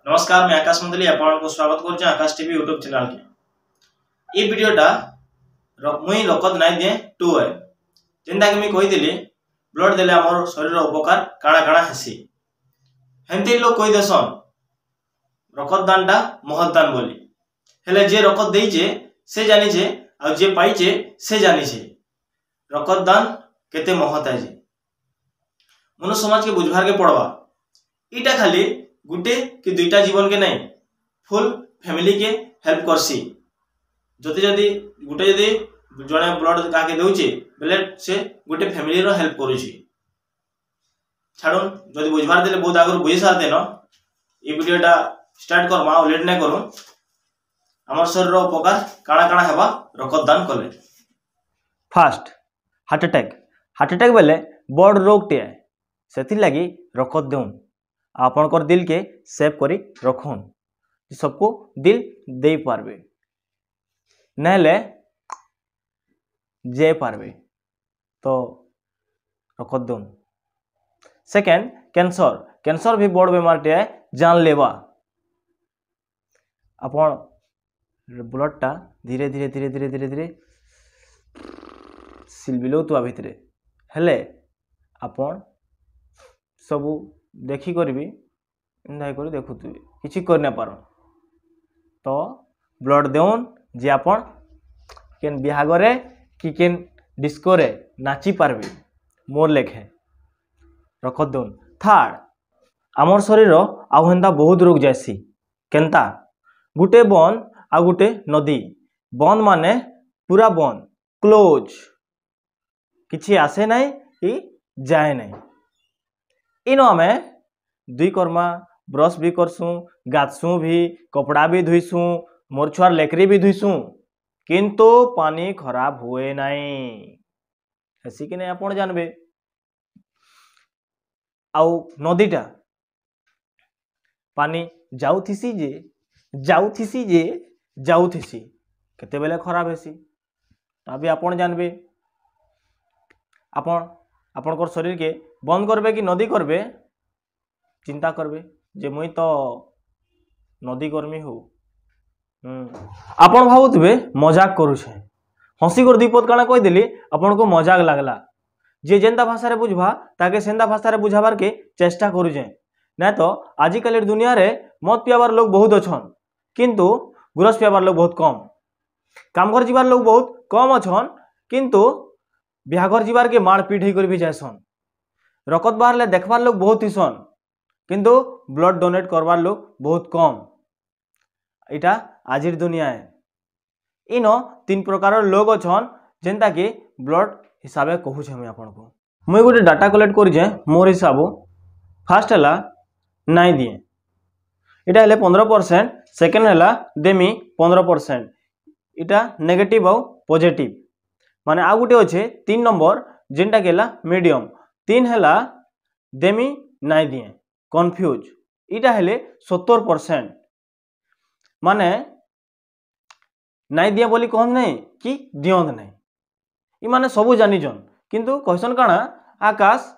नमस्कार, मैं आकाश मंडली आपको स्वागत करुँ आकाश टीवी यूट्यूब चैनल के। ये वीडियोटा मुई रकत नाई दिए 2 है जेनता कि मुई कही ब्लड देले आमर शरीर उपकार काଣା काଣା हेसी। हेमती लोग कही देसन रकत दानटा महत दान बोली। हेले जे रकत देइचे से जानिचे आ जे पाइचे से जानिचे रकत दान केते महत है। मनुष्य समाज के बुझवार के पड़वा। इटा खाली गुटे कि दुईटा जीवन के नहीं फुल फैमिली के हेल्प करसी। जदि जदि गुटे जदि जड़े ब्लड का दौचे बेले से गोटे फैमिली रो हेल्प करुची। छाड़न जदि बुझवार देले बहुत आगर बुझी सारते न ये वीडियोटा स्टार्ट करमा और लेट नहीं करूँ। आमर शरीर उपकार काଣା काଣା हेबा रकत दान कले। फास्ट हार्ट अटैक बेले बड़ रोग टे से लगी रकत देउन आपनकर दिल के सेव करी रखुन सबको दिल दे पारबे नहले जे पारबे तो रकत देउन। सेकेंड कैंसर भी बड़ बेमार टे जान लेवा। अपन ब्लडटा धीरे धीरे धीरे धीरे धीरे धीरे सिलबिलो तो भितरे हेले अपन सबू देखी कर भी देखुए किसी कर ना पार तो ब्लड देउन जे अपन केन बिहागरे कि केन डिस्कोरे नाची पारबे मोर लेखे रकत देउन। थर्ड आमर शरीर आउहेंता बहुत रोग जासी केनता गुटे बन आ गुटे नदी। बंद माने पूरा बंद क्लोज किछि आसे नहीं कि जाए नहीं। इनो आमे दुई कर्मा ब्रश भी करसु गाधसु भी कपड़ा भी धुईसु मोर छुआर लेकरी भी धुईसु किंतु पानी खराब हुए नहीं ऐसी कि नहीं आपण जानबे। आउ नदीटा पानी जाउथिसी जे केते बेले खराब हेसी तभी आपण जानबे। आपन शरीर के बंद करबे कि नदी करबे चिंता करबे जे मुई तो नदी कर्मी हो। आपन भावुवे मजाक करुछे हसी कर दीपद काना कहीदेली आपन को मजाक लागला जे जेंता भाषा रे बुझवा ताके सेंता भाषा रे बुझाबार के चेष्टा करुछे ना तो आजिकल दुनिया रे मत पियाबार लोग बहुत अच्छन किंतु गुरस पियाबार लोग बहुत कम। काम घर जीवार लोग बहुत कम अच्छन किंतु बिहाघर जीवार के मार पीट कर भी जासन। रकत बाहर देखबार लोग बहुत हिसन किंतु ब्लड डोनेट करवार लोग बहुत कम। इटा आजिर दुनिया है। इनो 3 प्रकार लोग अच्छन जेनता कि ब्लड हिसाब से कहूँ मुझे आपन को मुझे गोटे डाटा कलेक्ट कर मोर हिसाब। फास्ट है नाई दिए इटा हेले 15%। सेकेंड है देमी 15%। इटा नेगेटिव आउ पॉजिटिव माने आ गुटे अच्छे 3 नंबर जेनटा के मीडियम 3 है देमी नाई दिए कन्फ्यूज इटा हेले 70% माने नाई दिए बोली कहन नहीं कि दियंत नहीं इ माने सबू जानिजन किंतु कहसन काना आकाश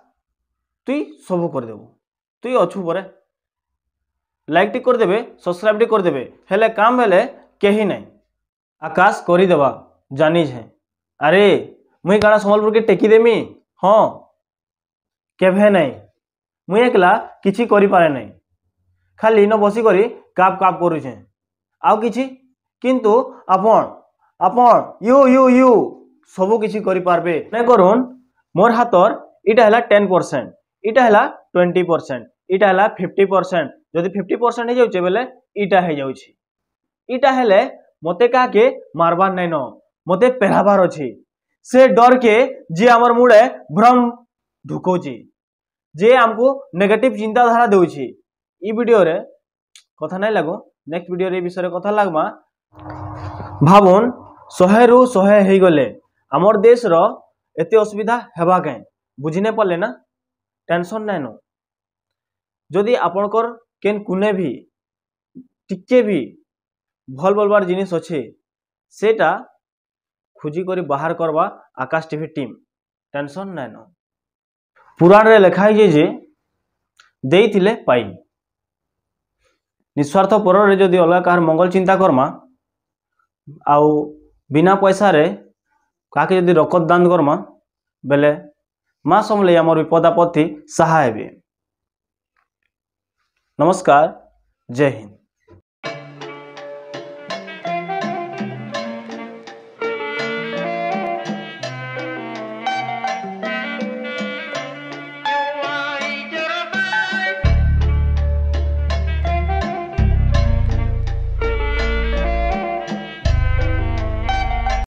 तुई सबू करदेबू तुई अच्छु परे लाइक टी करदेबे सब्सक्राइब टी करदेबे हेले काम बेले कहीं नहीं आकाश करदेवा जानी है। अरे मुई काना संबलपुर के टेकी देमी हाँ केभे नहीं मुई एकला किछि करि पारे नहीं खाली न बसी करी काप काप करुछे आउ किछि किंतु आपन यू यू यू सबू किछि करि पारबे नै करुन। मोर हाथर इटा हला 10% इटा हला 20% इटा हला 50%। जदि 50% हो जाउछे बेले इटा हो जाउछे इटा हेले मते का के मारबार नै न मते पेलाबार अछि से डर के जे हमर मुड़े भ्रम ढुकोची जे हमको नेगेटिव चिंताधारा देउछि। ई वीडियो रे कथा नहीं लागो नेक्स्ट वीडियो रे विषय कथा लागमा। भाबुन 100 रु 100 हे गले हमर देश रो एते असुविधा हेबा के बुझिने पड़ले ना टेंशन नहीं नो। जदि आपनकर केन कुने भी टिके भी भल बोलबार जिनिस अच्छे सेटा खोजी करी बाहर करवा आकाश टीवी टीम टेंशन नहीं नो। पुराण रे लिखाई जे देइथिले पाई निस्वार्थ पर जदि अलग कहार मंगल चिंता करमा आउ बिना पैसा रे काके जदि रकत दान करमा बेले माँ समले आमर विपद आपत्ति सहाय हेबे। नमस्कार, जय हिंद।